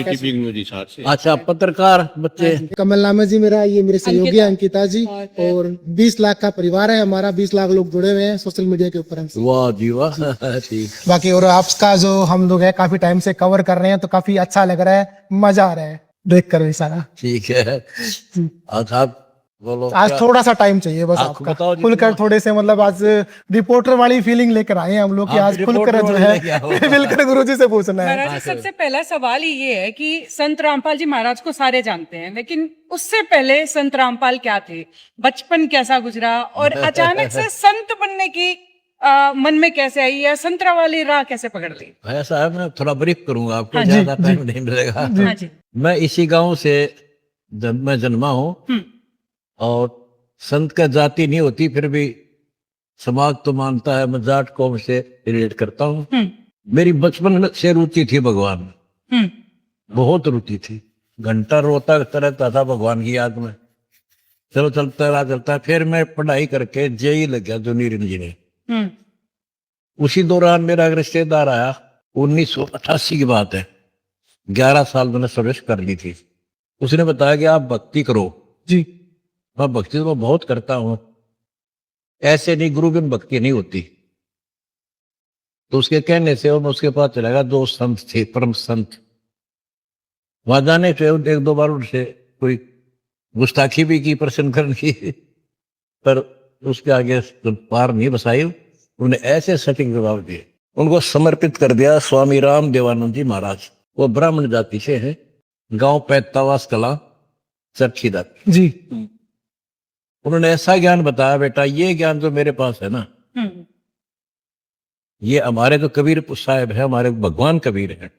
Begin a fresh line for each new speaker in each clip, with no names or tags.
अच्छा, पत्रकार बच्चे।
कमल नाम है जी मेरा, ये मेरे सहयोगी अंकिता जी, और 20 लाख का परिवार है हमारा, 20 लाख लोग जुड़े हुए हैं सोशल मीडिया के ऊपर हमसे।
वाह जी वाह। ठीक।
बाकी और आपका जो हम लोग है काफी टाइम से कवर कर रहे हैं, तो काफी अच्छा लग रहा है, मजा आ रहा है देख कर सारा।
ठीक है। आप बोलो।
आज थोड़ा सा टाइम चाहिए बस
आपको
आपका,
बताओ जी,
खुलकर थोड़े से, मतलब आज रिपोर्टर वाली फीलिंग लेकर आए हैं हम लोग कि आज खुलकर जो है मिलकर गुरुजी से पूछना है।
महाराज, सबसे पहला सवाल ये है कि संत रामपाल जी महाराज को सारे जानते हैं, लेकिन उससे पहले संत रामपाल क्या थे, बचपन कैसा गुजरा, और अचानक से संत बनने की मन में कैसे आई, या संतरा वाली राह कैसे पकड़ ली?
ऐसा है, मैं थोड़ा ब्रीफ करूंगा आपको,
हाँ,
ज्यादा टाइम नहीं मिलेगा।
हाँ जी।
मैं इसी गांव से मैं जन्मा हूँ, और संत का जाति नहीं होती, फिर भी समाज तो मानता है, मैं जाट कौम से रिलेट करता हूँ। मेरी बचपन से रुचि थी भगवान में, बहुत रुचि थी। घंटा रोता रहता था भगवान की याद में। चलो चलता रहा। फिर मैं पढ़ाई करके जेई लग गया, जूनियर इंजीनियर। उसी दौरान मेरा एक रिश्तेदार आया, 1988 की बात है, 11 साल मैंने सर्विस कर ली थी। उसने बताया कि आप भक्ति करो जी। मैं भक्ति तो बहुत करता हूं, ऐसे नहीं गुरु बिन भक्ति नहीं होती। तो उसके कहने से और मैं उसके पास चला गया। 2 संत थे, परम संत। वहां जाने से 1-2 बार उनसे कोई गुस्ताखी भी की, प्रश्न करने की, पर उसके आगे पार नहीं बसाई। उन्होंने ऐसे सटीक जवाब दिए, उनको समर्पित कर दिया स्वामी राम देवानंद जी महाराज। वो ब्राह्मण जाति से हैं, गांव पैतावास कला, चरखीदार जी। उन्होंने ऐसा ज्ञान बताया, बेटा ये ज्ञान जो मेरे पास है ना, ये हमारे जो कबीर साहब है, हमारे भगवान कबीर हैं,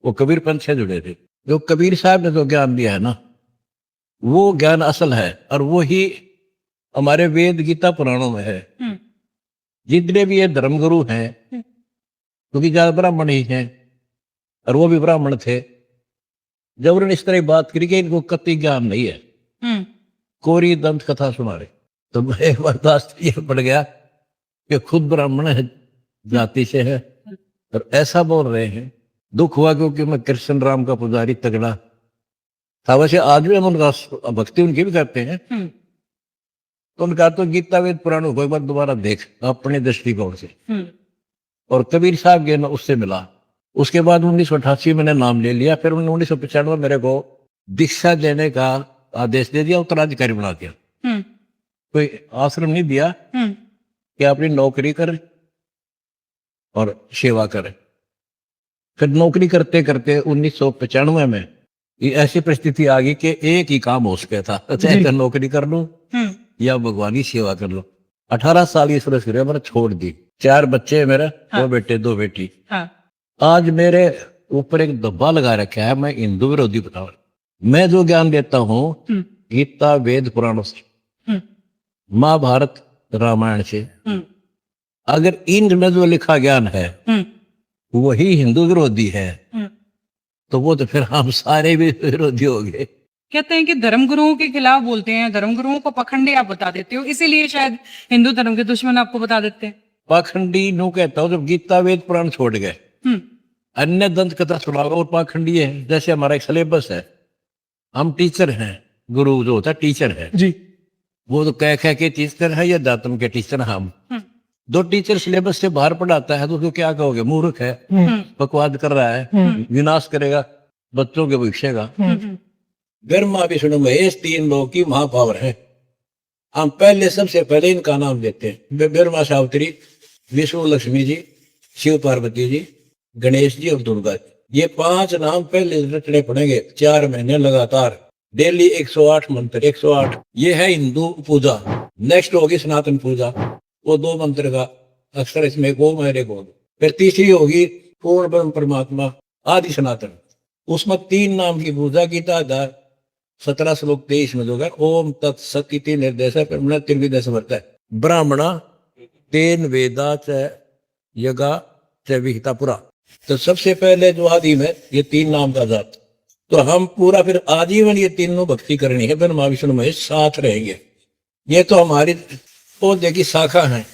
वो कबीर पंथ से जुड़े थे। जो कबीर साहब ने जो ज्ञान दिया है ना, वो ज्ञान असल है, और वो ही हमारे वेद गीता पुराणों में है। जितने भी ये धर्मगुरु हैं, क्योंकि ज्यादा ब्राह्मण ही हैं, और वो भी ब्राह्मण थे, जब उन्होंने इस तरह बात करी कि इनको कति ज्ञान नहीं है, कोरी दंत कथा सुना रहे, तो मैं एक बर्दाश्त ये पड़ गया कि खुद ब्राह्मण है, जाति से है, और ऐसा बोल रहे हैं। दुख हुआ, क्योंकि मैं कृष्ण राम का पुजारी तगड़ा था। वैसे आज भी हम उनका भक्ति उनकी भी करते हैं। तो उनका तो गीता वेद पुराणों को एक बार दोबारा देख अपने दृष्टिकोण से। और कबीर साहब के उससे मिला। उसके बाद 1988 मैंने नाम ले लिया। फिर 1995 में मेरे को दीक्षा देने का आदेश दे दिया, उत्तराधिकारी बना दिया। कोई आश्रम नहीं दिया कि अपनी नौकरी कर और सेवा करे। फिर नौकरी करते करते 1995 में ये ऐसी परिस्थिति आ गई कि एक ही काम हो सके था, चाहे नौकरी कर लूं या भगवान की सेवा कर लो। 18 साल की सर्विस करी, मैंने छोड़ दी। 4 बच्चे मेरे, 2 बेटे 2 बेटी। आज मेरे ऊपर एक धब्बा लगा रखा है, मैं हिंदू विरोधी बताऊं। मैं जो ज्ञान देता हूँ गीता वेद पुराणों से, महाभारत रामायण से, अगर इनमें जो लिखा ज्ञान है वही हिंदू विरोधी है, तो वो तो फिर हम सारे भी विरोधी हो गए।
कहते हैं कि धर्मगुरुओं के खिलाफ बोलते हैं, धर्मगुरुओं को पखंडी आप बता देते हो, इसीलिए शायद हिंदू धर्म के दुश्मन आपको बता देते हैं।
पाखंडी नो कहता हूँ, जब गीता वेद पुराण छोड़ गए, अन्य दंत कथा सुनाओ और पाखंडी है। जैसे हमारा एक सिलेबस है, हम टीचर हैं, गुरु जो होता है टीचर है जी, वो तो कह के टीचर है, या दातम के टीचर हम। 2 टीचर सिलेबस से बाहर पढ़ाता है तो उसको क्या कहोगे, मूर्ख है, बकवाद कर रहा है, विनाश करेगा बच्चों के भविष्य का। ब्रह्मा विष्णु महेश 3 लोग की महापावर है। हम पहले सबसे पहले इनका नाम लेते हैं। ब्रह्मा सावित्री, विष्णु लक्ष्मी जी, शिव पार्वती जी, गणेश जी और दुर्गा जी। ये 5 नाम पहले रटने पड़ेंगे 4 महीने लगातार, डेली 108 मंत्र, 108। ये है हिंदू पूजा। नेक्स्ट होगी सनातन पूजा, वो 2 मंत्र का अक्षर इसमें गो मेरे गो। फिर तीसरी होगी पूर्ण ब्रह्म परमात्मा आदि सनातन, उसमें 3 नाम की पूजा की। 17 श्लोक 23 में जो है ओम तत्सत इति निर्देश है, फिर त्रिविध समर्थ है। ब्राह्मणा तेन वेदा च यगा च विहिता पुरा। तो सबसे पहले जो आदि में ये 3 नाम का जाप, तो हम पूरा फिर आजीवन ये तीनों भक्ति करनी है। ब्रह्मा विष्णु महेश साथ रहेंगे। ये तो हमारी पौधे की शाखा है,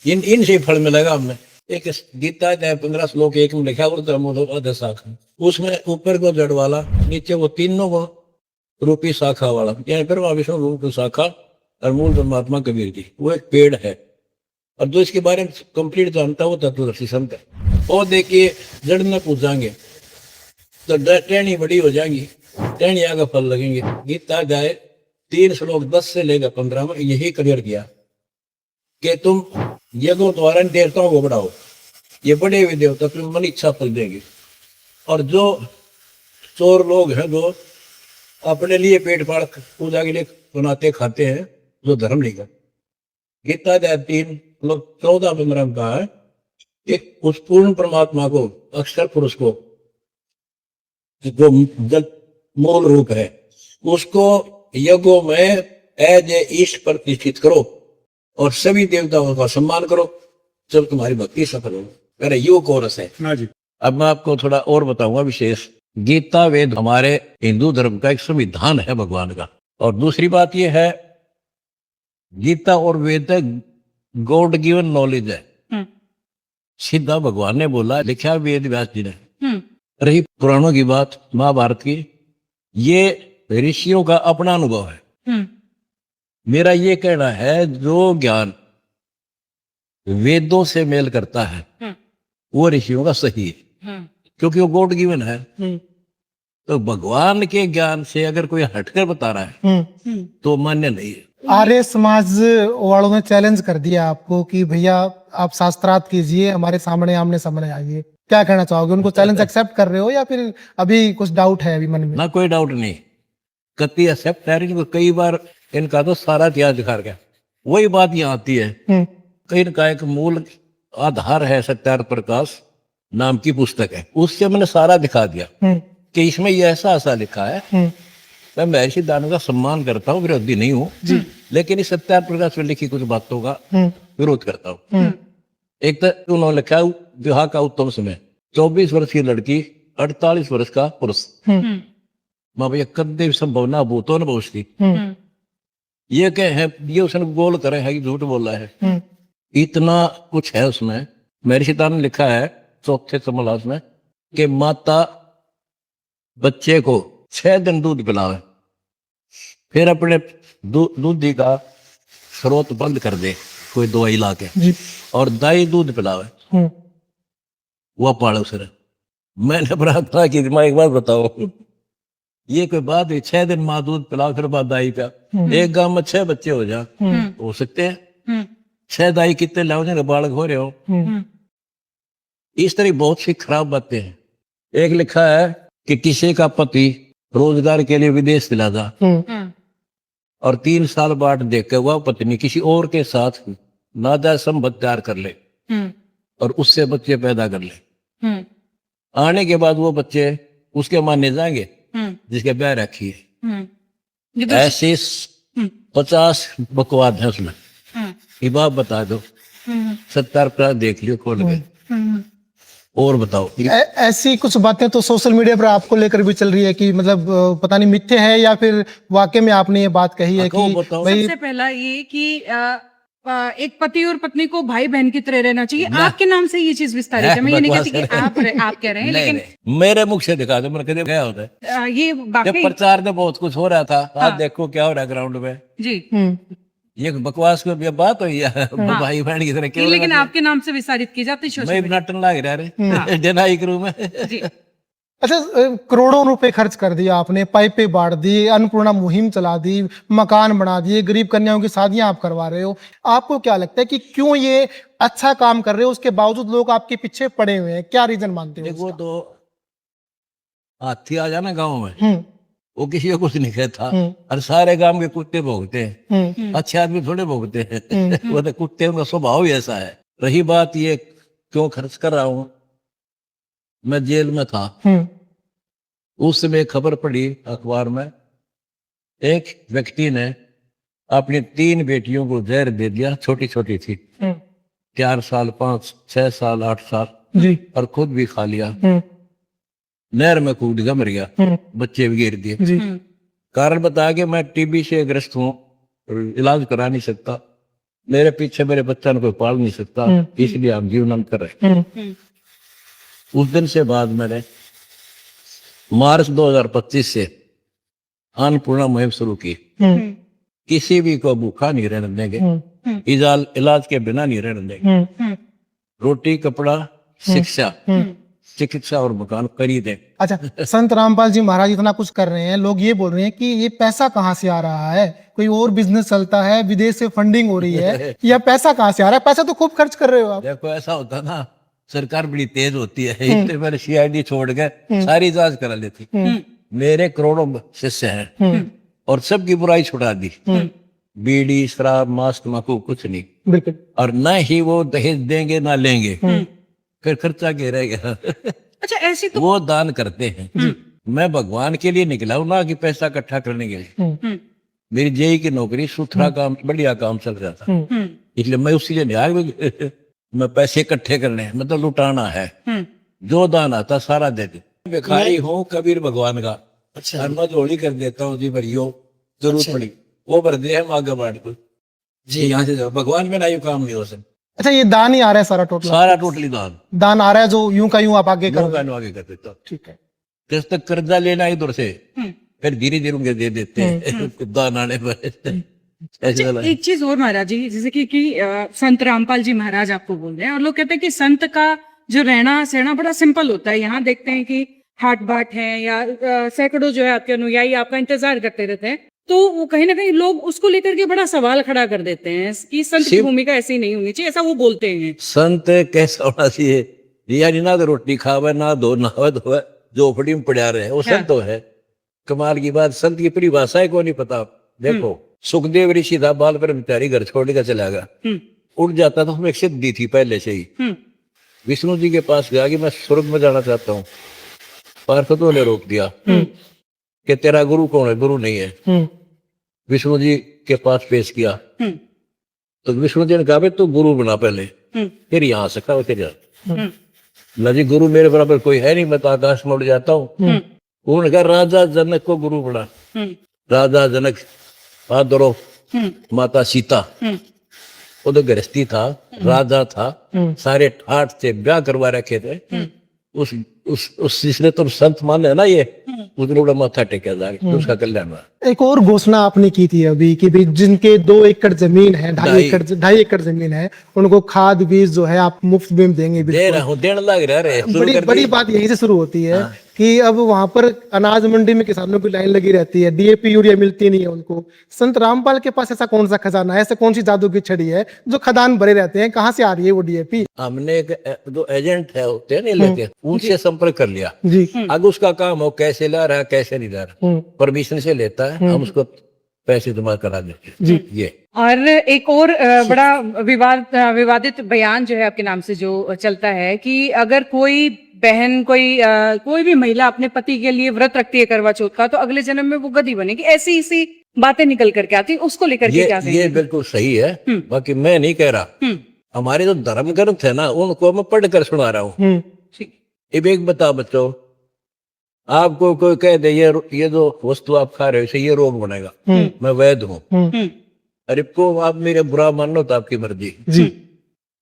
इनसे फल मिलेगा हमें। एक गीता है 15 श्लोक एक में लिखा ऊर्ध्व शाखा, उसमें ऊपर को जड़ वाला, नीचे वो तीनों को रूपी शाखा वाला, यानी फिर विष्णु रूप की शाखा और मूल परमात्मा कबीर जी, वो एक पेड़ है। और जो इसके बारे में कंप्लीट जानता है वो तत्वदर्शी संत है। और देखिए जड़ में पूछेंगे तो टहनी बड़ी हो जाएंगी, टहनिया का फल लगेंगे। गीता गाय 3 श्लोक 10 से लेकर 15 में यही क्लियर किया कि तुम यज्ञों द्वारा देवताओं को बढ़ाओ, ये बड़े हुए देवता तुम्हें मन इच्छा फल देंगे। और जो चोर लोग हैं जो अपने लिए पेट पाल पूजा के लिए बनाते खाते हैं, जो धर्म नहीं कर, गीता अध्याय 3 श्लोक 14-15 में कहा है कि उस पूर्ण परमात्मा को, अक्षर पुरुष को, जो मूल रूप है, उसको यज्ञों में एज ए ईष्ट प्रतिष्ठित करो और सभी देवताओं का सम्मान करो, जब तुम्हारी भक्ति सफल हो। मेरा यो कोरस है।
हाँ जी।
अब मैं आपको थोड़ा और बताऊंगा विशेष। गीता वेद हमारे हिंदू धर्म का एक संविधान है भगवान का। और दूसरी बात यह है, गीता और वेद गॉड गिवन नॉलेज है, सीधा भगवान ने बोला, लिखा वेद व्यास जी ने। रही पुराणों की बात, महाभारत की, ये ऋषियों का अपना अनुभव है। मेरा ये कहना है, जो ज्ञान वेदों से मेल करता है वो ऋषियों का सही है, क्योंकि वो गॉड गिवन है। तो भगवान के ज्ञान से अगर कोई हटकर बता रहा है तो मान्य नहीं है।
आर्य समाज वालों ने चैलेंज कर दिया आपको कि भैया आप शास्त्रार्थ कीजिए, हमारे सामने आमने सामने आइए, क्या कहना चाहोगे? उनको चैलेंज एक्सेप्ट कर रहे हो या फिर अभी कुछ डाउट है अभी मन में?
ना कोई डाउट नहीं, कति एक्सेप्ट है। कई बार इनका तो सारा इतिहास दिखा गया। वही बात यहाँ आती है, कहीं इनका एक मूल आधार है सत्यार्थ प्रकाश नाम की पुस्तक है, उससे मैंने सारा दिखा दिया कि इसमें ये ऐसा लिखा है। मैं महर्षि दानव का सम्मान करता हूँ, विरोधी नहीं हूँ, लेकिन इस सत्यार्थ प्रकाश में लिखी कुछ बातों का विरोध करता हूँ। एक तो उन्होंने लिखा विवाह का उत्तम समय, 24 वर्ष की लड़की, 48 वर्ष का पुरुष। माँ भैया कदे संभव ना भूतो न भविष्य, ये क्या है, ये उसने गोल करे है कि झूठ बोला है। इतना कुछ है उसमें। महर्षि दानव ने लिखा है 4थे समलास में कि माता बच्चे को 6 दिन दूध पिलावे, फिर अपने दूधी का स्रोत बंद कर दे कोई दवाई ला के, और दाई दूध पिलावे, वह पाले उसे। मैंने प्रार्थना की, मैं एक बार बताओ, ये कोई बात है? 6 दिन माँ दूध पिलाओ फिर बाद दाई का, एक गांव में 6 बच्चे हो जा, हो सकते हैं? 6 दाई कितने लाओ जाए, बालक हो रहे हो। इस तरह बहुत सी खराब बातें हैं। एक लिखा है कि किसी का पति रोजगार के लिए विदेश चला जा और 3 साल बाद देखकर वह पत्नी किसी और के साथ नाजायज संबंध तैयार कर ले और उससे बच्चे पैदा कर ले। आने के बाद वो बच्चे उसके माने जाएंगे जिसके ब्याह रखी है। ऐसे 50 बकवाद है उसमें। ये बात बता दो, 70 देख लियो खोल गए। और बताओ।
ऐसी कुछ बातें तो सोशल मीडिया पर आपको लेकर भी चल रही है कि मतलब पता नहीं मिथ्या है या फिर वाकई में आपने ये बात कही है कि भाई।
सबसे पहला ये कि एक पति और पत्नी को भाई बहन की तरह रहना चाहिए। आपके नाम से ये चीज विस्तारित है, मैं ये नहीं कहती कि आप कह रहे हैं, लेकिन
मेरे मुख से दिखा दो, मैंने कभी क्या होता है।
ये
जब प्रचार में बहुत कुछ हो रहा था, आज देखो क्या हो रहा है ग्राउंड में
जी।
ये बकवास को बात हुई है, भाई बहन की तरह क्यों?
लेकिन आपके नाम से विस्तारित की जाती है।
मैं नाटन लाग रहा है जनाई करूं मैं।
जी।
अच्छा, करोड़ों रुपए खर्च कर दिया आपने, पाइपें बांट दी, अन्नपूर्णा मुहिम चला दी, मकान बना दिए, गरीब कन्याओं की शादियां आप करवा रहे हो। आपको क्या लगता है कि क्यों ये अच्छा काम कर रहे हो, उसके बावजूद लोग आपके पीछे पड़े हुए हैं? क्या रीजन मानते हो?
वो तो हाथी आ जाना गाँव में, वो किसी को कुछ नहीं कहता, और सारे गांव के कुत्ते भोगते हैं, अच्छे आदमी थोड़े भोगते हैं। वो तो कुत्ते का स्वभाव ही ऐसा है। रही बात ये क्यों खर्च कर रहा हूं, मैं जेल में था, उस समय खबर पड़ी अखबार में, एक व्यक्ति ने अपनी 3 बेटियों को जहर दे दिया, छोटी छोटी थी, 4 साल, 5, 6 साल, 8 साल जी, और खुद भी खा लिया। नहर में कूद गया, मर गया, बच्चे भी गिर दिए। कारण बता कि मैं टीबी से ग्रस्त हूँ, इलाज करा नहीं सकता, मेरे पीछे मेरे बच्चा ने कोई पाल नहीं सकता, इसलिए हम जीवनांत कर रहे हैं। उस दिन से बाद मैंने मार्च 2025 से अन्नपूर्णा मुहिम शुरू की। किसी भी को भूखा नहीं रहने देंगे, इलाज के बिना नहीं रहने देंगे। रोटी, कपड़ा, शिक्षा, चिकित्सा और मकान खरीदें।
अच्छा, संत रामपाल जी महाराज इतना कुछ कर रहे हैं, लोग ये बोल रहे हैं कि ये पैसा कहाँ से आ रहा है? कोई और बिजनेस चलता है, विदेश से फंडिंग हो रही है, या पैसा कहाँ से आ रहा है? पैसा तो खूब खर्च कर रहे हो आप।
देखो ऐसा होता ना, सरकार बड़ी तेज होती है, इसलिए मैंने सीआईडी छोड़ के सारी जांच करा ली थी। मेरे करोड़ों शिष्य हैं और सबकी बुराई छुड़ा दी। बीड़ी, शराब, मांस, तम्बाकू कुछ नहीं,
बिल्कुल।
और न ही वो दहेज देंगे ना लेंगे, फिर खर्चा के रह गया।
अच्छा, ऐसी तो
वो दान करते हैं। मैं भगवान के लिए निकला हूं ना कि पैसा इकट्ठा करने के लिए। मेरी जेई की नौकरी, सुथरा काम, बढ़िया काम चल रहा था, इसलिए मैं उसी लिए नहीं आया। मैं पैसे इकट्ठे करने हैं, मतलब लुटाना है। जो दान आता सारा दे दे। भिखारी हूँ कबीर भगवान का। अच्छा, मैं जोड़ी कर देता हूँ जी, भरियो जरूरत पड़ी वो भर दे, हम आगे बढ़ को जी, यहाँ से जाओ, भगवान में ना यूं काम नहीं हो सकता।
अच्छा, ये दान ही आ रहा है सारा टोटल?
सारा टोटली दान
दान आ रहा है, जो यूं का यूं आप आगे कर।
आगे कर देता हूँ।
ठीक है।
जब तक कर्जा लेना इधर से, फिर धीरे धीरे उनके दे देते हैं दान आने पर। ऐसे
अच्छा,
वाला है।
एक चीज और महाराज जी, जैसे कि संत रामपाल जी महाराज आपको बोल रहे हैं, और लोग कहते हैं कि संत का जो रहना सहना बड़ा सिंपल होता है। यहाँ देखते हैं कि हाट बाट है, या सैकड़ों जो है आपके अनुयायी आपका इंतजार करते रहते हैं, तो वो कहीं ना कहीं लोग उसको लेकर के बड़ा सवाल खड़ा कर देते हैं कि संत की भूमिका ऐसी नहीं होनी चाहिए, ऐसा वो बोलते हैं।
संत कैसा होना चाहिए? यानी ना तो रोटी खावे, ना दो नहावे धोवे, झोपड़ी में पड़ा रहे, वो संत तो है। कमाल की बात, संत की परिभाषा है को नहीं पता। देखो सुखदेव ऋषि था, बाल ब्रह्मचारी, घर छोड़ कर चला गया, उठ जाता था। उसमें एक सिद्धि थी पहले से ही। विष्णु जी के पास गया कि मैं स्वर्ग में जाना चाहता हूँ, पार्षदों ने रोक दिया कि तेरा गुरु कौन है? गुरु नहीं है। विष्णु जी के पास पेश किया, तो विष्णु जी ने कहा भाई तू गुरु बना पहले, फिर यहाँ से खा तेरे। जी गुरु मेरे बराबर कोई है नहीं, मैं तो आकाश में उड़ जाता हूँ। उन्होंने कहा राजा जनक को गुरु बना। राजा जनक आदरो माता सीता, वो तो गृहस्थी था, राजा था, सारे ठाठ से ब्याह करवा रखे थे। उस जिसने तुम संत माने ना, ये उसने बड़ा माथा टेका जाके, उसका कल्याण हुआ।
एक और घोषणा आपने की थी अभी कि भी जिनके 2 एकड़ जमीन है, 2.5 एकड़ जमीन है, उनको खाद बीज जो है आप मुफ्त में देंगे।
दे रहा हूँ, देने लग रहा है।
बड़ी बात यहीं से शुरू होती है कि अब वहां पर अनाज मंडी में किसानों की लाइन लगी रहती है, डीएपी यूरिया मिलती नहीं है उनको। संत रामपाल के पास ऐसा कौन सा खजाना है, ऐसा कौन सी जादू की छड़ी है जो खदान भरे रहते हैं? कहाँ से आ रही है वो डीएपी?
हमने जो एजेंट है होते हैं नहीं लेते, उनसे संपर्क कर लिया
जी।
आगे उसका काम हो, कैसे ला रहा है कैसे नहीं ला रहा, परमिशन से लेता है, हम उसको पैसे जमा करा देते हैं जी। ये
और एक और बड़ा विवादित बयान जो है आपके नाम से जो चलता है कि अगर कोई बहन, कोई भी महिला अपने पति के लिए व्रत रखती है करवा चौथ का, तो अगले जन्म में वो गधी बनेगी, ऐसी इसी बातें निकल करके आती, उसको लेकर के क्या कहेंगे?
ये बिल्कुल सही है, बाकी मैं नहीं कह रहा। हमारे जो धर्म ग्रंथ है ना, उनको मैं पढ़ कर सुना रहा हूँ। एक बता बच्चों, आपको कोई कह दे ये जो वस्तु आप खा रहे हो इससे ये रोग बनेगा, मैं वैद्य हूँ, अरे को आप मेरे बुरा मान लो तो आपकी मर्जी जी।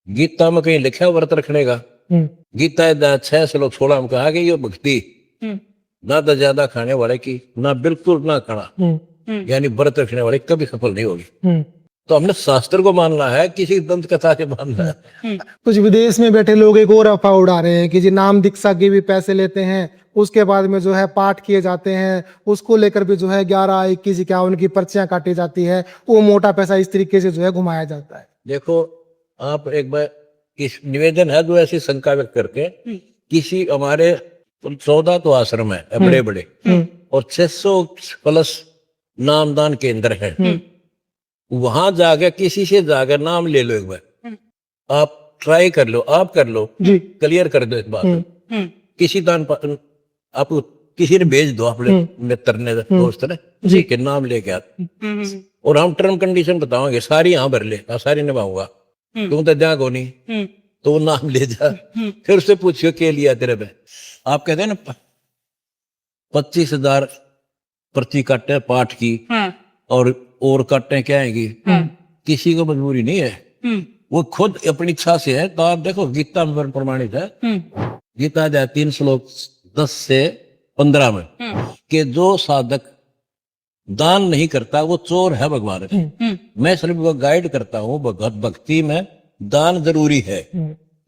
गीता में कहीं लिखा व्रत रखने का? गीता 6 श्लोक 16 में कहा कि ये भक्ति ना तो ज्यादा खाने वाले की, ना बिल्कुल ना खाना, यानी व्रत रखने वाले कभी सफल नहीं होगी। तो हमने शास्त्र को मानना है, किसी दंत कथा से मानना है।
कुछ विदेश में बैठे लोग एक और अफवाह उड़ा रहे हैं कि जी नाम दीक्षा के भी पैसे लेते हैं, उसके बाद में जो है पाठ किए जाते हैं, उसको लेकर भी जो है 11, 21, 51 की पर्चियां काटी जाती है, वो मोटा पैसा इस तरीके से जो है घुमाया जाता है।
देखो आप एक बार इस निवेदन है जो ऐसी शंका व्यक्त करके, किसी हमारे 14 तो आश्रम है बड़े बड़े और 600 प्लस नामदान केंद्र है, वहां जाकर किसी से जाकर नाम ले लो एक बार, आप ट्राई कर लो, आप कर लो जी, क्लियर कर दो इस बात। किसी दान आपको किसी ने भेज दो, अपने मित्र ने, दोस्त ने जी के नाम लेके आते, और हम टर्म कंडीशन बताओगे, सारी यहाँ भर ले, सारी निभाऊंगा, तुम तो जा को नहीं, तो वो नाम ले जा, फिर उससे पूछियो के लिया तेरे पे। आप कहते हैं ना 25,000 पर्ची काटे पाठ की, और काटे क्या आएगी किसी को मजबूरी नहीं है, वो खुद अपनी इच्छा से है। तो आप देखो गीता में प्रमाणित है, गीता अध्याय 3 श्लोक 10 से 15 में कि जो साधक दान नहीं करता वो चोर है भगवान के। मैं सिर्फ वो गाइड करता हूँ, भगवत भक्ति में दान जरूरी है,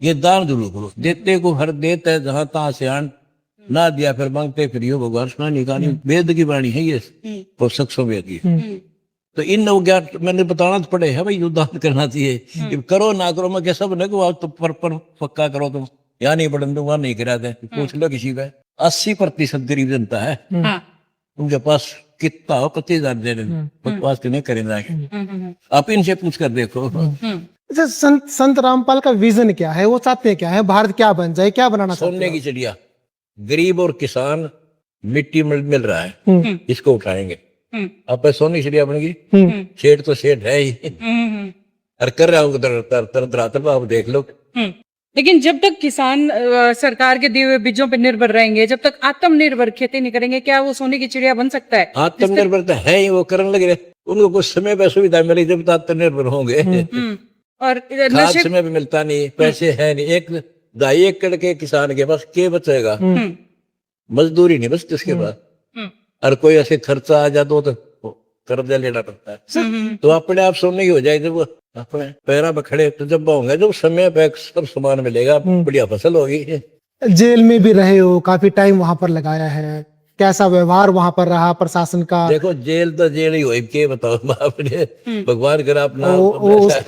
ये दान जरूर करो। देते को हर देते है जहां तहां से आन, ना दिया फिर मांगते फिर यो भगवान सुनानी कहानी। वेद की वाणी है ये, तो सक्षम वेद की। तो इन ज्ञान मैंने बताना तो पड़े है भाई, यो दान करना चाहिए। ये करो ना करो मैं क्या सब न को तो पर पक्का करो तुम, यहाँ नहीं पढ़न दूंगा नहीं करा दे, पूछ लो किसी का। 80% गरीब जनता है, उनके पास कितना हो 25,000 दे बकवास नहीं करेंगे। आप इनसे पूछ कर देखो।
अच्छा, संत रामपाल का विजन क्या है, वो चाहते हैं क्या है, भारत क्या बन जाए, क्या बनाना चाहते
सोने
हैं?
की चिड़िया, गरीब और किसान मिट्टी मिल रहा है, इसको उठाएंगे। अब सोने की चिड़िया बन गई, शेठ तो शेठ है ही, और कर रहा हूँ तर आप देख लो।
लेकिन जब तक किसान सरकार के दिए हुए बीजों पर निर्भर रहेंगे, जब तक आत्मनिर्भर खेती नहीं करेंगे, क्या वो सोने की चिड़िया बन सकता है?
आत्मनिर्भरता है ही, वो करने लगे रहे, उनको कुछ समय पर सुविधा मिली जब तक आत्मनिर्भर होंगे।
और
खाद समय भी मिलता नहीं, पैसे है नहीं, 1-2 एकड़ के किसान के पास क्या बचेगा, मजदूरी नहीं बचती उसके पास। और कोई ऐसे खर्चा आ जाता तो कर्जा लेना पड़ता है। तो अपने आप सोने की हो जाए जब वो अपने पैरों पे खड़े, तो जब होंगे जब समय पे सब सामान मिलेगा, बढ़िया फसल होगी।
जेल में भी रहे हो, काफी टाइम वहां पर लगाया है, कैसा व्यवहार वहां पर रहा प्रशासन का?
देखो जेल तो जेल ही हुई, के बताओ आपने, भगवान कर अपना।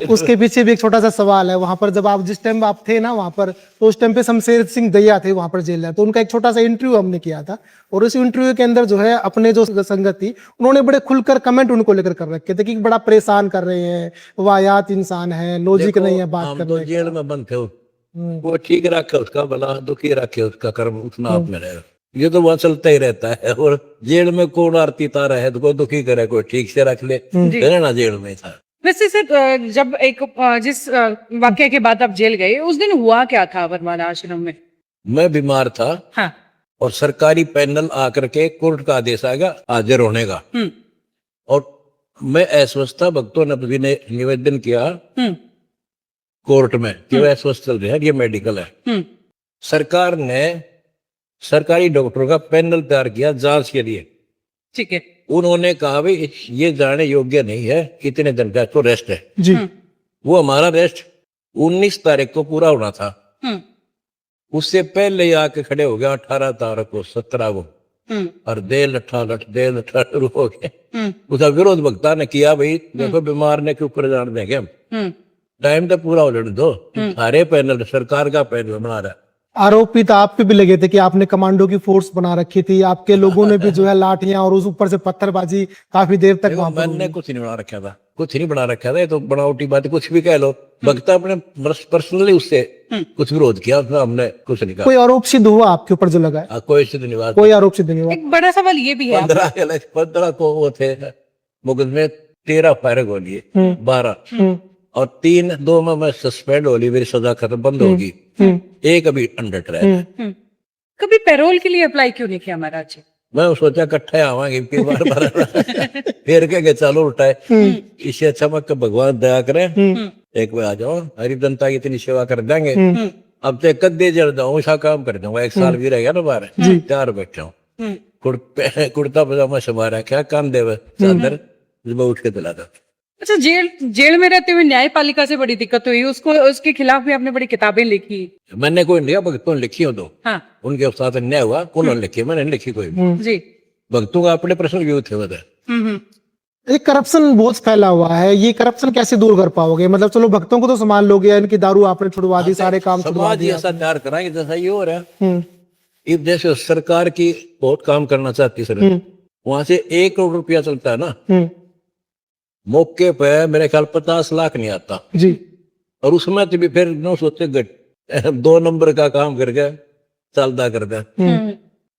उसके पीछे भी एक छोटा सा सवाल है। वहां पर जब आप जिस टाइम आप थे ना वहां पर, तो उस टाइम पे शमशेर सिंह दहिया थे वहां पर जेल है, तो उनका एक छोटा सा इंटरव्यू हमने किया था, और उस इंटरव्यू के अंदर जो है अपने जो संगत थी उन्होंने बड़े खुलकर कमेंट उनको लेकर कर रखे थे कि बड़ा परेशान कर रहे हैं, वाहियात इंसान है, लॉजिक नहीं है बात करने
तो जेल में बंद थे, वो ठीक रखे उसका भला, दुखी रखे उसका कर्म उतना आप में रहेगा। ये तो वहां चलता ही रहता है। और जेल में कौन आरती तारा है, तो कोई दुखी करे, कोई ठीक से रख ले, रहना जेल में था।
वैसे सर, जब जिस वाक्य के बाद आप जेल गए, उस दिन हुआ क्या था बरवाला आश्रम में?
मैं बीमार था,
हाँ।
और सरकारी पैनल आकर के कोर्ट का आदेश आ गया हाजिर होने का, और मैं अस्वस्थ था। भक्तों ने भी निवेदन किया कोर्ट में कि वह अस्वस्थ चल रहे हैं, ये मेडिकल है। सरकार ने सरकारी डॉक्टरों का पैनल तैयार किया जांच के लिए।
ठीक है।
उन्होंने कहा भाई ये जाने योग्य नहीं है, कितने दिन का तो रेस्ट है
जी।
वो हमारा रेस्ट 19 तारीख को पूरा होना था, उससे पहले ही आके खड़े हो गया 18 तारीख को, 17 को, और दे लठा शुरू हो गए। उसका विरोध वक्ता ने किया, भाई देखो बीमार ने के ऊपर जान देंगे हम, टाइम तो पूरा हो लड़ दो। सारे पैनल सरकार का पैनल बना रहा है।
आरोपित आप पे भी लगे थे कि आपने कमांडो की फोर्स बना रखी थी, आपके लोगों ने भी जो है लाठियां और उस ऊपर से पत्थरबाजी काफी देर तक वहां पर।
मैंने कुछ नहीं बना रखा था, कुछ नहीं बना रखा था, ये तो बनावटी बात, कुछ भी कह लो। भक्ता अपने पर्सनली उससे कुछ विरोध किया, उसमें हमने कुछ नहीं कहा।
कोई आरोप सिद्ध हुआ आपके ऊपर जो लगा है?
कोई सिद्ध नहीं हुआ,
कोई आरोप सिद्ध नहीं हुआ।
एक बड़ा सवाल ये भी है,
15 को वो थे मुकदमे, 13 फायर गोली, 12 और 2 में मैं सस्पेंड हो ली, मेरी सजा खत्म बंद होगी, एक अभी अंडर ट्रायल है।
कभी पैरोल के लिए अप्लाई क्यों नहीं किया महाराज जी?
मैं सोचा इकट्ठे आवांगे बार फिर के चलो उठाए, इससे अच्छा मैं भगवान दया करें, एक बार आ जाओ, गरीब जनता की इतनी सेवा कर देंगे। अब तो कद्दे जड़ जाऊँ, ऐसा काम कर दूंगा, 1 साल भी रह गया ना बाहर, तैयार बैठा हूँ, कुर्ता पजामा समा रखा, कान देव चादर, उठ के चला था।
अच्छा, जेल में रहते हुए न्यायपालिका से बड़ी दिक्कत हुई, उसके खिलाफ भी आपने बड़ी किताबें लिखी।
मैंने कोई नहीं, भक्तों ने लिखी हो तो,
हाँ।
उनके साथ अन्याय हुआ, उन्होंने लिखी, मैंने नहीं लिखी कोई।
जी।
भक्तों का अपने पर्सनल व्यू थे बता।
एक करप्शन बहुत फैला हुआ है, ये करप्शन कैसे दूर कर पाओगे? मतलब चलो भक्तों को तो संभाल लोगे, इनकी दारू आपने छुड़वा दी, सारे काम छुड़वा दिए,
ऐसा तैयार कराएंगे जैसा ये हो रहा है। जैसे सरकार की बहुत काम करना चाहती सर, वहां से 1 करोड़ रुपया चलता है ना, मौके पे मेरे ख्याल 50 लाख नहीं आता
जी।
और उसमें तो भी फिर नो सोचे 2 नंबर का काम करके चलता कर दे।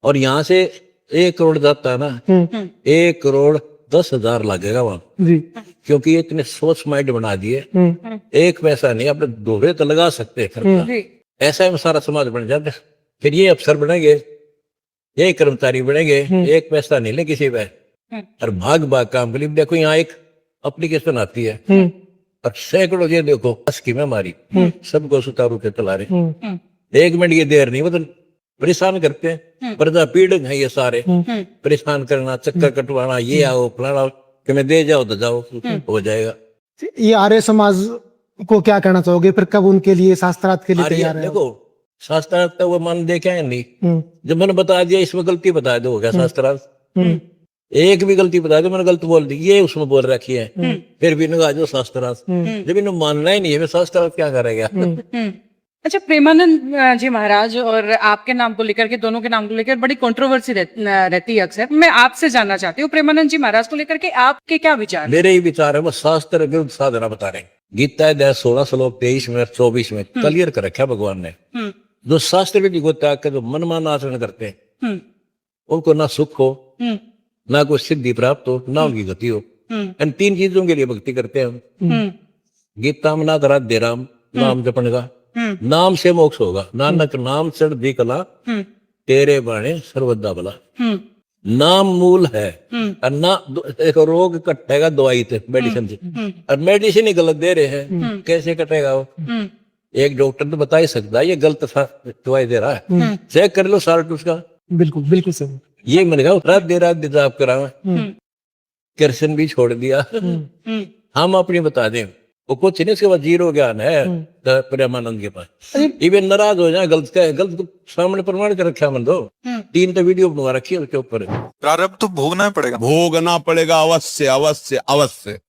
और यहाँ से 1 करोड़ जाता है ना, 1 करोड़ 10,000 लगेगा वहां
जी,
क्योंकि इतने सोच माइंड बना दिए, 1 पैसा नहीं, अपने दोहरे तो लगा सकते हैं खर्चा, ऐसा में सारा समाज बन जाता है। फिर ये अफसर बनेंगे, ये कर्मचारी बनेंगे, 1 पैसा नहीं ले किसी पे, और भाग भाग काम के लिए। देखो यहाँ एक एप्लीकेशन आती है, और सैकड़ों ये देखो स्कीमें हमारी सबको सुचारू रूप से चला रहे।
हम्म,
1 मिनट की देर नहीं, मतलब परेशान करते हैं, प्रजा पीड़क है ये सारे, परेशान करना, चक्कर कटवाना, ये आओ फलाना, कि मैं दे जाओ तो जाओ, हो जाएगा।
ये आर्य समाज को क्या कहना चाहोगे? फिर कब उनके लिए शास्त्रार्थ के लिए
आर्य
तैयार है?
देखो शास्त्रार्थ का वो मान दे क्या है नहीं,
हम्म,
जब मैंने बता दिया इसमें गलती बता दो, हो गया शास्त्रार्थ।
हम्म,
एक भी गलती बता दो, मैंने गलत बोल दी, ये उसमें बोल रखी है, फिर भी इन्होंने जो शास्त्रार्थ, जब इन्हें मानना ही नहीं है, मैं शास्त्रार्थ क्या करेगा।
अच्छा, प्रेमानंद जी महाराज और आपके नाम को लेकर के, दोनों के नाम को लेकर बड़ी कंट्रोवर्सी रहती है अक्सर। मैं आपसे जानना चाहती हूँ प्रेमानंद जी महाराज को लेकर के आपके क्या विचार हैं?
मेरे ही विचार है, वो शास्त्र विरुद्ध साधना बता रहे हैं। गीता अध्याय 16 श्लोक 23 में 24 में क्लियर कर रखा है भगवान ने। जो शास्त्र विधि को त्याग कर जो मनमाना आचरण करते हैं, उनको ना सुख हो, ना कोई सिद्धि प्राप्त हो, ना उनकी गति हो। इन 3 चीजों के लिए भक्ति करते हैं हम। गीता में नाथ राधे राम नाम जपने का, नाम से मोक्ष होगा, नानक नाम चढ़ कला, तेरे बाणे सर्वदा भला। नाम मूल है, और ना एक रोग कटेगा दवाई से, मेडिसिन से, और मेडिसिन ही गलत दे रहे हैं, कैसे कटेगा वो? एक डॉक्टर तो बता ही सकता है ये गलत दवाई दे रहा है, चेक कर लो साल्ट उसका।
बिल्कुल बिल्कुल सही।
ये मैंने कहा रात दे जाप करावे, कृष्ण भी छोड़ दिया, हम अपनी बता दें, वो कुछ नहीं, उसके बाद जीरो ज्ञान है प्रेमानंद के पास। इवन नाराज हो जाए, गलत को सामने प्रमाण कर रखा मन दो, 3 तो वीडियो बनवा रखी है उसके ऊपर।
प्रारब्ध तो भोगना पड़ेगा।
भोगना पड़ेगा, अवश्य अवश्य अवश्य।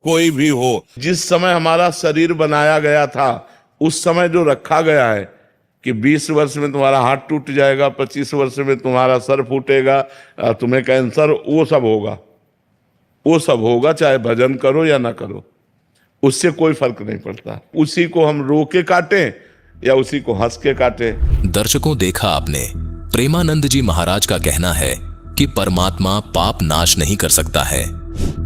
कोई भी हो, जिस समय हमारा शरीर बनाया गया था उस समय जो रखा गया है कि 20 वर्ष में तुम्हारा हाथ टूट जाएगा, 25 वर्ष में तुम्हारा सर फूटेगा, तुम्हें कैंसर, वो सब होगा, वो सब होगा, चाहे भजन करो या ना करो, उससे कोई फर्क नहीं पड़ता। उसी को हम रो के काटें या उसी को हंस के काटें।
दर्शकों, देखा आपने, प्रेमानंद जी महाराज का कहना है कि परमात्मा पाप नाश नहीं कर सकता है,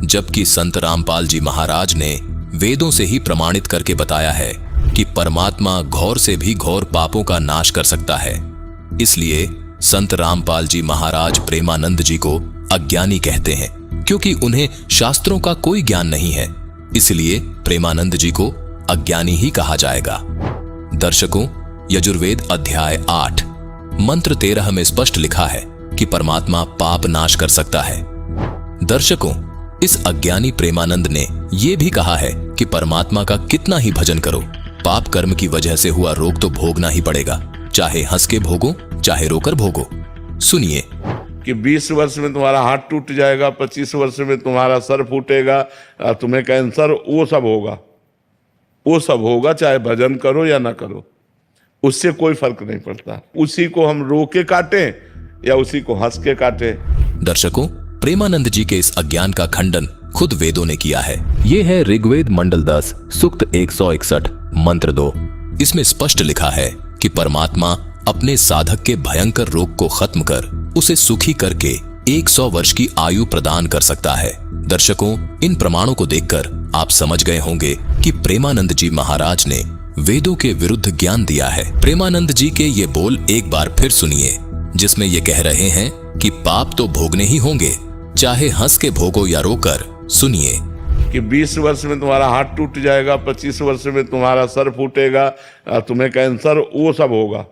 जबकि संत रामपाल जी महाराज ने वेदों से ही प्रमाणित करके बताया है कि परमात्मा घोर से भी घोर पापों का नाश कर सकता है। इसलिए संत रामपाल जी महाराज प्रेमानंद जी को अज्ञानी कहते हैं, क्योंकि उन्हें शास्त्रों का कोई ज्ञान नहीं है। इसलिए प्रेमानंद जी को अज्ञानी ही कहा जाएगा। दर्शकों, यजुर्वेद अध्याय 8 मंत्र 13 में स्पष्ट लिखा है कि परमात्मा पाप नाश कर सकता है। दर्शकों, इस अज्ञानी प्रेमानंद ने यह भी कहा है कि परमात्मा का कितना ही भजन करो, पाप कर्म की वजह से हुआ रोग तो भोगना ही पड़ेगा, चाहे हंस के भोगो चाहे रोकर भोगो। सुनिए
कि 20 वर्ष में तुम्हारा हाथ टूट जाएगा, 25 वर्ष में तुम्हारा सर फूटेगा, तुम्हें कैंसर, वो सब होगा, वो सब होगा, चाहे भजन करो या ना करो, उससे कोई फर्क नहीं पड़ता। उसी को हम रो के काटें या उसी को हंस के काटें।
दर्शकों, प्रेमानंद जी के इस अज्ञान का खंडन खुद वेदों ने किया है। ये है ऋग्वेद मंडल 10 सूक्त 161 मंत्र 2। इसमें स्पष्ट लिखा है कि परमात्मा अपने साधक के भयंकर रोग को खत्म कर उसे सुखी करके 100 वर्ष की आयु प्रदान कर सकता है। दर्शकों, इन प्रमाणों को देखकर आप समझ गए होंगे कि प्रेमानंद जी महाराज ने वेदों के विरुद्ध ज्ञान दिया है। प्रेमानंद जी के ये बोल एक बार फिर सुनिए, जिसमें ये कह रहे हैं कि पाप तो भोगने ही होंगे, चाहे हंस के भोगो या रोकर। सुनिए
कि 20 वर्ष में तुम्हारा हाथ टूट जाएगा, 25 वर्ष में तुम्हारा सर फूटेगा, तुम्हें कैंसर, वो सब होगा,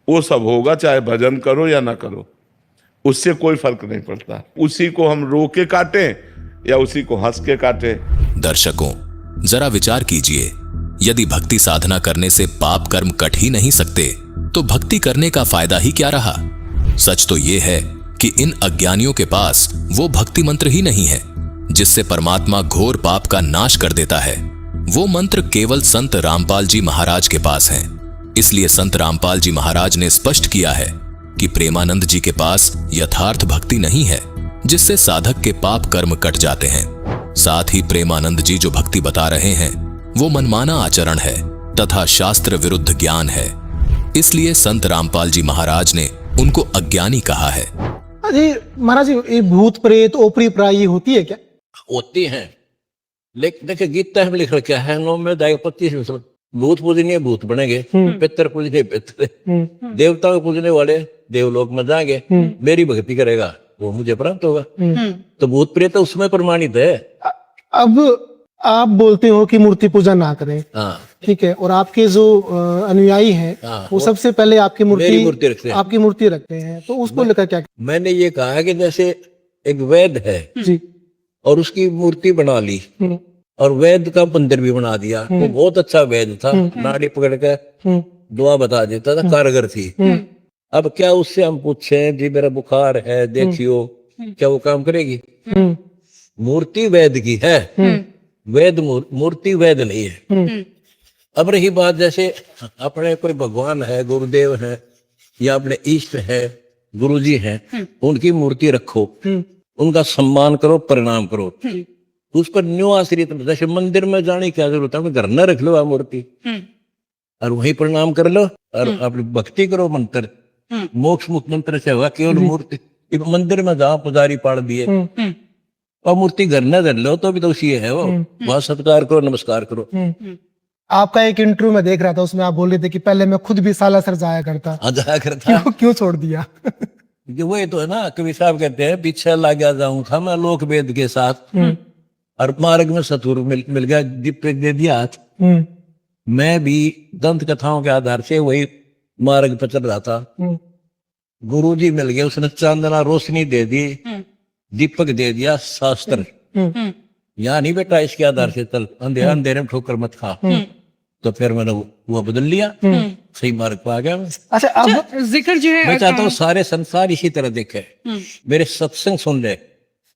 वो सब होगा, चाहे भजन करो या ना करो, उससे कोई फर्क नहीं पड़ता। उसी को हम रो के काटें या उसी को हंस के काटें।
दर्शकों, जरा विचार कीजिए, यदि भक्ति साधना करने से पाप कर्म कट ही नहीं सकते तो भक्ति करने का फायदा ही क्या रहा। सच तो यह है कि इन अज्ञानियों के पास वो भक्ति मंत्र ही नहीं है जिससे परमात्मा घोर पाप का नाश कर देता है। वो मंत्र केवल संत रामपाल जी महाराज के पास हैं। इसलिए संत रामपाल जी महाराज ने स्पष्ट किया है कि प्रेमानंद जी के पास यथार्थ भक्ति नहीं है जिससे साधक के पाप कर्म कट जाते हैं। साथ ही प्रेमानंद जी जो भक्ति बता रहे हैं वो मनमाना आचरण है तथा शास्त्र विरुद्ध ज्ञान है। इसलिए संत रामपाल जी महाराज ने उनको अज्ञानी कहा है।
अरे महाराज, ये भूत प्रेत ओपरी प्रायी होती है क्या?
होती हैं, लेकिन देखिए गीता में लिख रखा है 9 में 25 भूत पूजनीय भूत बनेंगे, पितर पूजनीय पितर, देवताओं को पूजने वाले देवलोक में जाएंगे, मेरी भक्ति करेगा वो मुझे प्राप्त होगा। तो भूत प्रेत उसमें प्रमाणित है।
अब आप बोलते हो कि मूर्ति पूजा ना करें,
हाँ,
ठीक है, और आपके जो अनुयायी हैं
हाँ,
वो सबसे पहले आपकी
मेरी मूर्ति रखते हैं।
आपकी मूर्ति रखते हैं, तो उसको लेकर क्या?
मैंने ये कहा है कि जैसे एक वैद है
जी।
और उसकी मूर्ति बना ली
हम्म,
और वैद का मंदिर भी बना दिया, वो बहुत अच्छा वैद था, नाड़ी पकड़ के दुआ बता देता था, कारगर थी। अब क्या उससे हम पूछे जी मेरा बुखार है देखियो, क्या वो काम करेगी?
हम्म,
मूर्ति वैद की है, वैद मूर्ति वैद नहीं है। अब रही बात जैसे अपने कोई भगवान है, गुरुदेव है या अपने इष्ट है, गुरुजी हैं, उनकी मूर्ति रखो, उनका सम्मान करो, प्रणाम करो, उस पर न्यू आश्रित। जैसे मंदिर में जाने की क्या जरूरत है, घर न रख लो आप मूर्ति और वहीं प्रणाम कर लो और अपनी भक्ति करो। मंत्र मोक्ष मुक्त मंत्र से होगा, केवल मूर्ति मंदिर में जाओ पुजारी पाड़ दिए और मूर्ति घर न धर लो तो भी तो उसी है वो, वहां सत्कार करो, नमस्कार करो।
आपका एक इंटरव्यू में देख रहा था, उसमें आप बोल रहे थे कि पहले मैं खुद भी सालासर जाया करता,
जाया करता
क्यों छोड़ दिया?
कि वही तो है ना, कवि साहब कहते हैं पीछे ला गया जाऊं था मैं लोक वेद के साथ और मार्ग में सतुर मिल गया, दीप दे दिया हाथ। मैं भी दंत कथाओं के आधार से वही मार्ग पर चल रहा था। गुरु जी मिल गए, उसने चांदना रोशनी दे दी, दीपक दे दिया शास्त्र। यहाँ नहीं बेटा इसके आधार से चल, अंधेरे में ठोकर मत खा। तो फिर मैंने वो बदल लिया, सही मार्ग पर आ गया मैं।
अच्छा, अब
जिक्र जो है
मैं चाहता हूँ सारे संसार इसी तरह देखे, मेरे सत्संग सुन ले,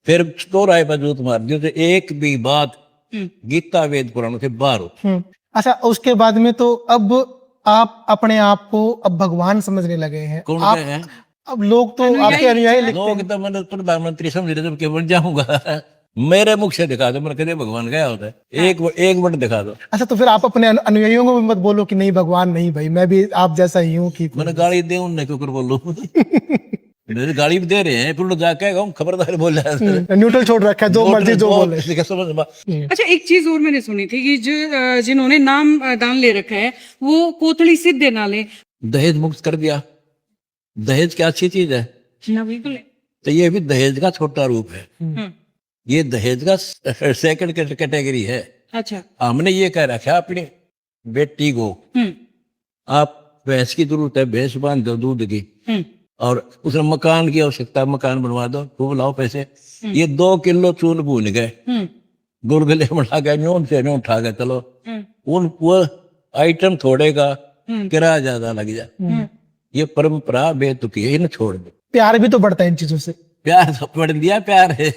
फिर स्टोर आए मजबूत मार दियो तो एक भी बात गीता वेद पुराणों से बाहर हो।
अच्छा, उसके बाद में तो अब आप अपने आप को अब भगवान समझने लगे हैं।
कौन
आप
है?
अब लोग तो आपके अनुयायी लिखते
लोग
हैं।
तो मैंने प्रधानमंत्री समझ रहे थे बन जाऊंगा। मेरे मुख से दिखा दो, मैंने कदे भगवान गया होता है, एक मिनट दिखा दो।
अच्छा, तो फिर आप अपने अनुयायियों को भी मत बोलो कि नहीं भगवान नहीं भाई, मैं भी आप जैसा ही हूँ, ठीक हूँ।
मैंने गाली दे उनने क्यों कर बोलो। गाली भी दे रहे हैं, फिर जाके खबरदार बोल रहा है,
न्यूट्रल छोड़ रखा है, जो मर्जी जो बोले।
अच्छा, एक चीज और मैंने सुनी थी कि जो जिन्होंने नाम दान ले रखा है वो कोतड़ी सिद्ध ना ले।
दहेज मुक्त कर दिया। दहेज क्या अच्छी चीज है
ना, बिल्कुल।
तो ये भी दहेज का छोटा रूप है, ये दहेज का सेकंड कैटेगरी है।
अच्छा।
हमने ये कह रखा है अपनी बेटी को, आप भैंस की जरूरत है, भैंस बांध दो दूध की, और उसने मकान की आवश्यकता, मकान बनवा दो, खूब लाओ पैसे। ये 2 किलो चून भूल गए, गुलगुले बना गए, न्यून से न्यून उठा गए, चलो वो आइटम थोड़े का किराया ज्यादा लग जाए। ये परंपरा बेतुकी है, इन्हें छोड़ दो।
प्यार भी तो बढ़ता है इन चीजों से।
प्यार तो बढ़ दिया, प्यार है,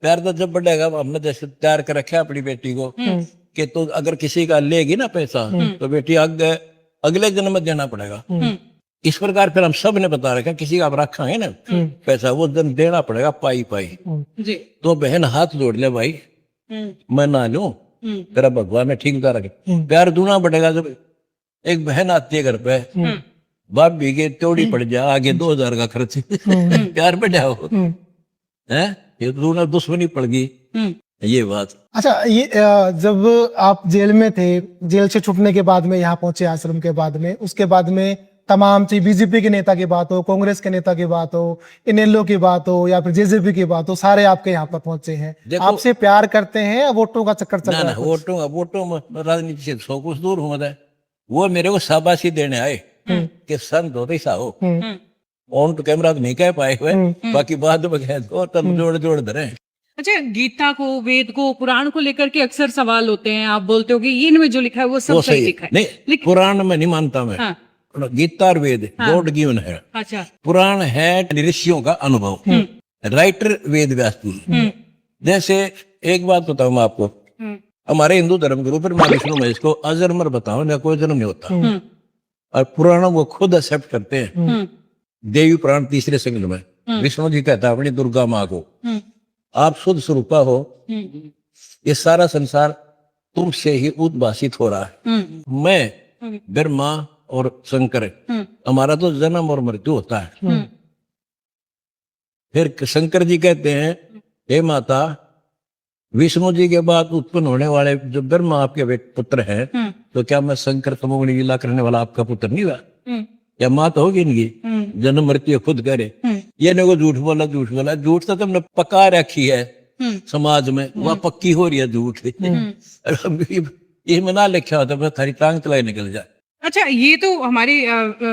प्यार तो जब बढ़ेगा। हमने जैसे तैयार कर रखा अपनी बेटी को कि तो अगर किसी का लेगी ना पैसा तो बेटी अगले जन्म में देना पड़ेगा। इस प्रकार फिर हम सब ने बता रखा, किसी का आप रखेंगे ना पैसा, वो दिन देना पड़ेगा पाई पाई।
जी।
तो बहन हाथ जोड़ ले भाई, मैं ना लूं, तेरा भगवान ने ठीक बता रखे। प्यार दूना पड़ेगा। जब एक बहन आती है घर पे, बाप भी के त्योड़ी पड़ जा, आगे 2000 का खर्च, प्यार बढ़ा हो है, ये तो दूना दुश्मनी पड़ गई, ये बात।
अच्छा, ये जब आप जेल में थे, जेल से छुटने के बाद में यहाँ पहुंचे आश्रम के बाद में, उसके बाद में तमाम चीज बीजेपी के नेता की बात हो, कांग्रेस के नेता की बात हो, इनेलो की बात हो या फिर जेजेपी की बात हो, सारे आपके यहाँ पर पहुंचे हैं। आपसे प्यार करते हैं या वोटों का चक्कर चल रहा है?
वोटों में राजनीति से सौ कुछ दूर हूं मैं। वो मेरे को शाबाशी देने आए कि संत होते सा हो, ऑन टू कैमरा तो नहीं कह पाए हुए, बाकी बाद में कह दो, तब जोड़ जोड़ धरे।
अच्छा, गीता को, वेद को, पुराण को लेकर के अक्सर सवाल होते हैं, आप बोलते हो कि इनमें जो लिखा है वो सब सही लिखा है।
नहीं, पुराण में नहीं मानता मैं।
हाँ।
गीता और वेद गॉड गिवन है।
अच्छा।
पुराण है ऋषियों का अनुभव, राइटर वेद व्यास जी। जैसे एक बात बताऊं मैं आपको, हमारे हिंदू धर्म गुरु पर विष्णु महेश को अजन्मर बताओ ना, कोई जन्म नहीं होता, और पुराणों को खुद एक्सेप्ट करते हैं। देवी पुराण 3रे संग में विष्णु जी कहता है अपनी दुर्गा माँ को, आप शुद्ध स्वरूपा हो, ये सारा संसार तुमसे ही उद्भाषित हो रहा है। मैं ब्रह्मा और शंकर, हमारा तो जन्म और मृत्यु होता है। फिर शंकर जी कहते हैं, हे माता, विष्णु जी के बाद उत्पन्न होने वाले जो ब्रह्मा आपके पुत्र हैं, तो क्या मैं शंकर तमोगुणी लीला करने वाला आपका पुत्र नहीं हुआ? क्या माँ तो होगी इनकी, जन्म मृत्यु खुद करे। ये ने को झूठ बोला, झूठ तो तुमने पका रखी है समाज में, वह पक्की हो रही है झूठ। ये में ना लिखा होता है थारी टांग तलाई निकल जाए।
अच्छा, ये तो हमारी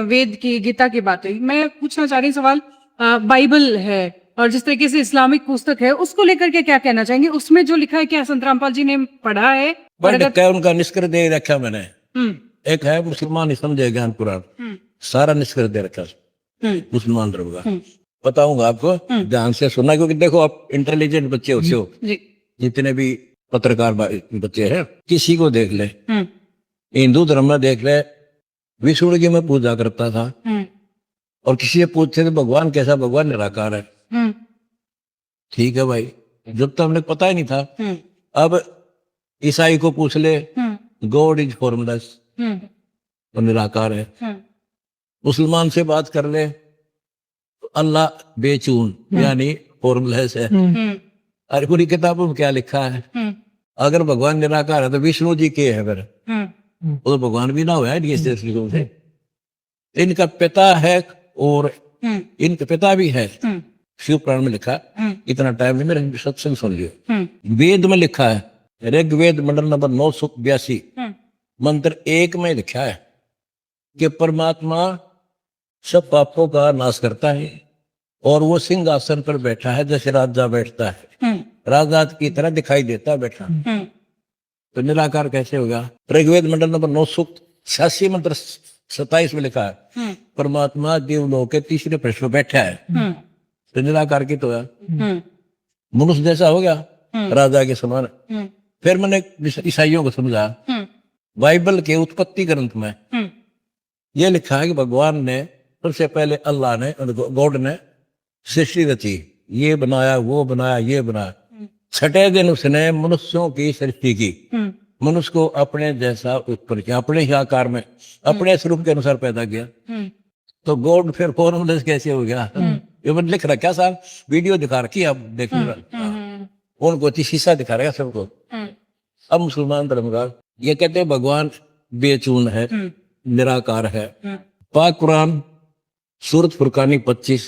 वेद की, गीता की बात हुई। मैं पूछना चाह रही हूँ सवाल, बाइबल है और जिस तरीके से इस्लामिक पुस्तक है, उसको लेकर के क्या कहना चाहेंगे? उसमें जो लिखा है, क्या संत रामपाल जी ने पढ़ा है? और
बट क्या उनका निष्कर्ष दे रखा मैंने।
हम्म,
एक है मुसलमान समझे ज्ञान पुराण, सारा निष्कर्ष दे रखा मुसलमान धर्म का। बताऊंगा आपको, ध्यान से सुनना, क्योंकि देखो आप इंटेलिजेंट बच्चे होते हो,
जी,
जितने भी पत्रकार बच्चे हैं, किसी को देख ले,
हम्म,
हिंदू धर्म में देख ले, विष्णु की मैं पूजा करता था,
हम्म,
और किसी से पूछते थे भगवान कैसा, भगवान निराकार है।
हम्म,
ठीक है भाई, जब तक हमने पता ही नहीं था।
हम्म,
अब ईसाई को पूछ ले, गॉड इज फॉर्मलेस,
हम्म,
वो निराकार है।
हम्म,
मुसलमान से बात कर ले, तो अल्लाह बेचून यानी फॉर्मलेस है।
हम्म,
अरे पूरी किताबों में क्या लिखा है?
हम्म,
अगर भगवान निराकार है तो विष्णु जी के है फिर?
हम्म,
वो तो भगवान भी ना हुआ है इस दृष्टिकोण से। इनका पिता है और इनका पिता भी है, शिव पुराण में लिखा। इतना टाइम नहीं, मेरे सत्संग सुन लियो। वेद में लिखा है, ऋग्वेद मंडल नंबर 982 मंत्र 1 में लिखा है कि परमात्मा सब पापों का नाश करता है और वो सिंहासन पर बैठा है, जैसे राजा बैठता है, राजा की तरह दिखाई देता है बैठा। तो निराकार कैसे होगा? ऋग्वेद मंडल नंबर 986 मंत्र 27 में लिखा है परमात्मा देवलोक के तीसरे पृष्ठ पर बैठा है। तो निराकार की तो मनुष्य जैसा हो गया, राजा के समान। फिर मैंने ईसाइयों को समझा, बाइबल के उत्पत्ति ग्रंथ में यह लिखा है कि भगवान ने सबसे पहले, अल्लाह ने, गॉड ने सृष्टि रची, ये बनाया, वो बनाया, ये बनाया। छठे दिन उसने मनुष्यों की सृष्टि की, मनुष्य को अपने जैसा उत्पन्न किया, अपने ही आकार में, अपने स्वरूप के अनुसार पैदा किया। तो गॉड फिर फॉर्मलेस कैसे हो गया? ये मैंने लिख रखा साहब, वीडियो दिखा रखी, आप देख उनको शीशा दिखा रहा सबको। अब मुसलमान धर्म का ये कहते हैं भगवान बेचून है, निराकार है। पाक कुरान सूरत फुरकानी 25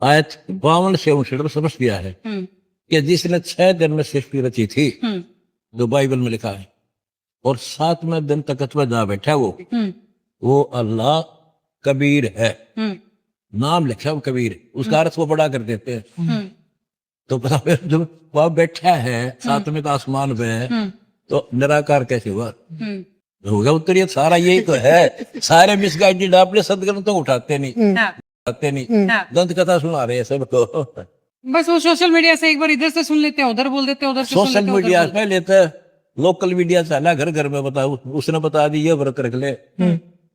आयत 52 से 59 में समझ दिया है कि जिसने 6 दिन में सृष्टि रची थी, जो बाइबल में लिखा है, और 7वें दिन तक वह जहाँ बैठा वो अल्लाह कबीर है। नाम लिखा वो कबीर, उसका अर्थ वो बड़ा कर देते हैं। तो पता फिर जो वह बैठा है 7वें आसमान पे है, तो निराकार कैसे हुआ? होगा उत्तरीय, सारा यही तो है। सारे मिसगाइडेड अपने सदग्रंथ तो उठाते नहीं, दंत कथा सुना रहे हैं सबको।
बस वो सोशल मीडिया से एक बार इधर से सुन लेते हैं, उधर बोल देते हैं, उधर से सुन
सोशल
लेते हैं,
मीडिया
उधर
में लेते हैं, लोकल मीडिया चला, घर घर में बताओ, उसने बता दी ये व्रत रख ले,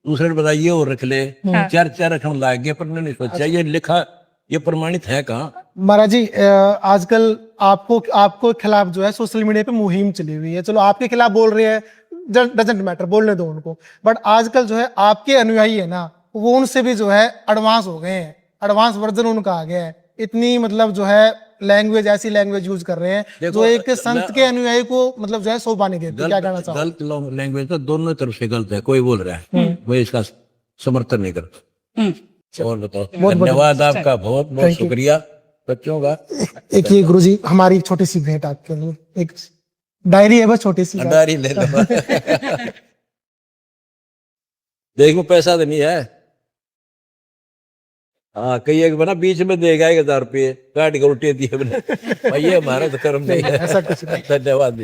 दूसरे ने बताया ये और रख ले, चर्चा रखने लग गए, पर नहीं सोचा ये लिखा, ये प्रमाणित है कहाँ?
महाराज जी, आजकल आपको खिलाफ जो है सोशल मीडिया पे मुहिम चली हुई है। चलो आपके खिलाफ बोल रहे हैं, डजंट मैटर, बोलने दो उनको। बट आजकल जो है आपके अनुयायी है ना, वो उनसे भी जो है एडवांस हो गए हैं, एडवांस वर्जन उनका आ गया है। इतनी मतलब जो है लैंग्वेज, ऐसी लैंग्वेज यूज कर रहे हैं जो एक संत के अनुयायी को मतलब जो है शोभा नहीं देती। क्या कहना चाहो?
गलत लैंग्वेज तो दोनों तरफ से गलत है, कोई बोल रहा है, मैं इसका समर्थन नहीं करता। और बताओ, धन्यवाद आपका, बहुत बहुत शुक्रिया बच्चों का।
एक ये गुरुजी हमारी छोटी सी भेंट आपके लिए, एक डायरी है बस छोटी सी,
डायरी ले लो। देखो पैसा तो नहीं है, हाँ कई एक बना बीच में देगा 1000 रुपये काट के उल्टे दिए भाई, ये हमारा तो कर्म नहीं है।
ऐसा कुछ नहीं।
धन्यवाद।